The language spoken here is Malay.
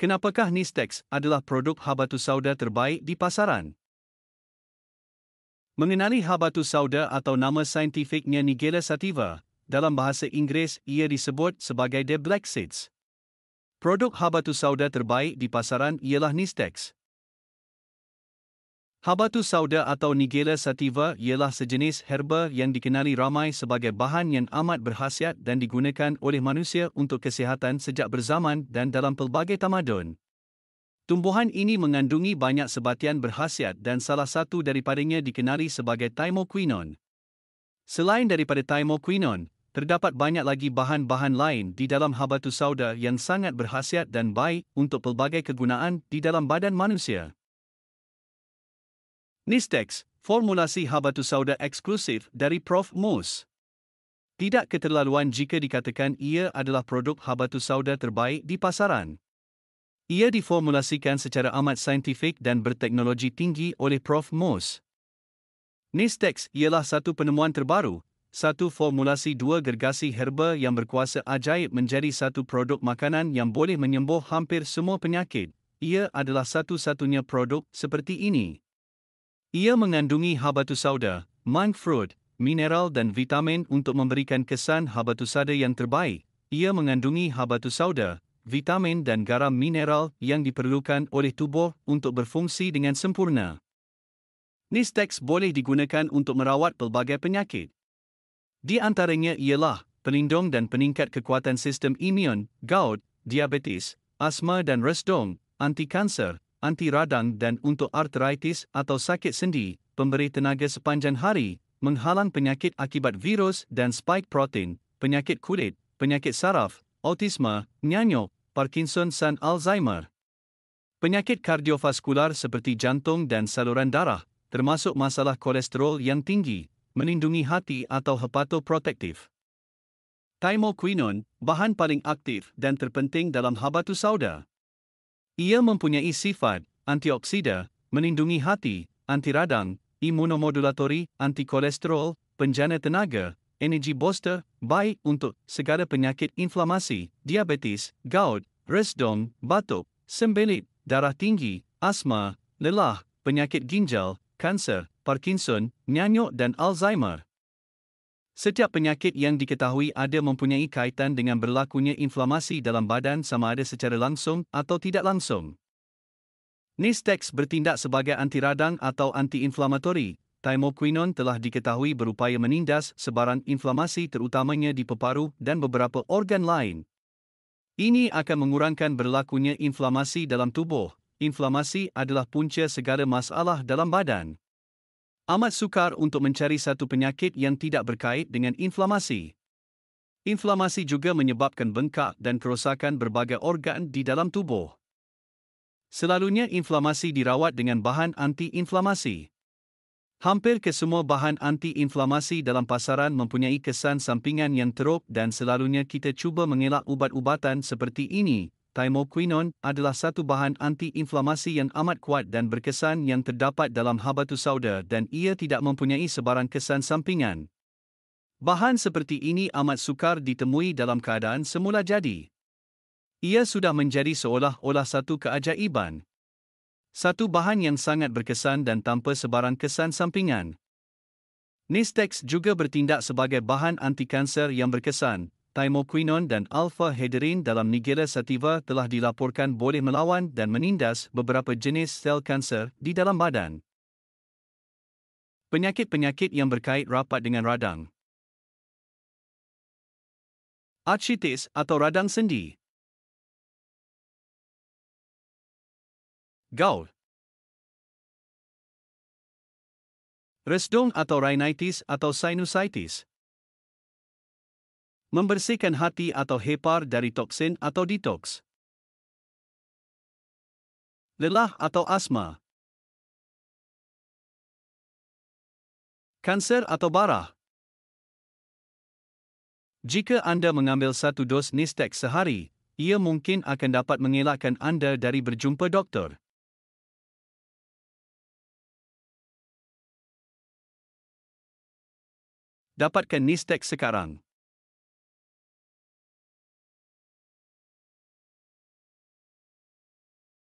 Kenapakah Nistex adalah produk habatus sauda terbaik di pasaran? Mengenali habatus sauda atau nama saintifiknya Nigella sativa, dalam bahasa Inggeris ia disebut sebagai the black seeds. Produk habatus sauda terbaik di pasaran ialah Nistex. Habatus sauda atau Nigella sativa ialah sejenis herba yang dikenali ramai sebagai bahan yang amat berkhasiat dan digunakan oleh manusia untuk kesihatan sejak berzaman dan dalam pelbagai tamadun. Tumbuhan ini mengandungi banyak sebatian berkhasiat dan salah satu daripadanya dikenali sebagai thymoquinone. Selain daripada thymoquinone, terdapat banyak lagi bahan-bahan lain di dalam habatus sauda yang sangat berkhasiat dan baik untuk pelbagai kegunaan di dalam badan manusia. Nistex, formulasi habatus sauda eksklusif dari Prof. Mus. Tidak keterlaluan jika dikatakan ia adalah produk habatus sauda terbaik di pasaran. Ia diformulasikan secara amat saintifik dan berteknologi tinggi oleh Prof. Mus. Nistex ialah satu penemuan terbaru, satu formulasi dua gergasi herba yang berkuasa ajaib menjadi satu produk makanan yang boleh menyembuh hampir semua penyakit. Ia adalah satu-satunya produk seperti ini. Ia mengandungi habatus sauda, monk fruit, mineral dan vitamin untuk memberikan kesan habatus sauda yang terbaik. Ia mengandungi habatus sauda, vitamin dan garam mineral yang diperlukan oleh tubuh untuk berfungsi dengan sempurna. Nistex boleh digunakan untuk merawat pelbagai penyakit. Di antaranya ialah pelindung dan peningkat kekuatan sistem imun, gout, diabetes, asma dan resdung, anti-kanser, anti radang dan untuk artritis atau sakit sendi, pemberi tenaga sepanjang hari, menghalang penyakit akibat virus dan spike protein, penyakit kulit, penyakit saraf, autisme, nyanyuk, Parkinson dan Alzheimer. Penyakit kardiovaskular seperti jantung dan saluran darah, termasuk masalah kolesterol yang tinggi, melindungi hati atau hepatoprotektif. Thymoquinone, bahan paling aktif dan terpenting dalam habatus sauda. Ia mempunyai sifat antioksida, melindungi hati, anti radang, imunomodulatori, anti kolesterol, penjana tenaga, energi booster, baik untuk segala penyakit inflamasi, diabetes, gout, resdung, batuk, sembelit, darah tinggi, asma, lelah, penyakit ginjal, kanser, Parkinson, nyanyuk dan Alzheimer. Setiap penyakit yang diketahui ada mempunyai kaitan dengan berlakunya inflamasi dalam badan sama ada secara langsung atau tidak langsung. Nistex bertindak sebagai anti-radang atau anti-inflamatori. Thymoquinone telah diketahui berupaya menindas sebaran inflamasi terutamanya di peparu dan beberapa organ lain. Ini akan mengurangkan berlakunya inflamasi dalam tubuh. Inflamasi adalah punca segala masalah dalam badan. Amat sukar untuk mencari satu penyakit yang tidak berkait dengan inflamasi. Inflamasi juga menyebabkan bengkak dan kerosakan berbagai organ di dalam tubuh. Selalunya inflamasi dirawat dengan bahan anti-inflamasi. Hampir kesemua bahan anti-inflamasi dalam pasaran mempunyai kesan sampingan yang teruk dan selalunya kita cuba mengelak ubat-ubatan seperti ini. Thymoquinone adalah satu bahan anti-inflamasi yang amat kuat dan berkesan yang terdapat dalam habatus sauda dan ia tidak mempunyai sebarang kesan sampingan. Bahan seperti ini amat sukar ditemui dalam keadaan semula jadi. Ia sudah menjadi seolah-olah satu keajaiban. Satu bahan yang sangat berkesan dan tanpa sebarang kesan sampingan. Nistex juga bertindak sebagai bahan anti-kanser yang berkesan. Thymoquinone dan alpha-hederin dalam Nigella sativa telah dilaporkan boleh melawan dan menindas beberapa jenis sel kanser di dalam badan. Penyakit-penyakit yang berkait rapat dengan radang. Arthritis atau radang sendi. Gout. Resdung atau rhinitis atau sinusitis. Membersihkan hati atau hepar dari toksin atau detox. Lelah atau asma. Kanser atau bara. Jika anda mengambil satu dos Nistex sehari, ia mungkin akan dapat mengelakkan anda dari berjumpa doktor. Dapatkan Nistex sekarang.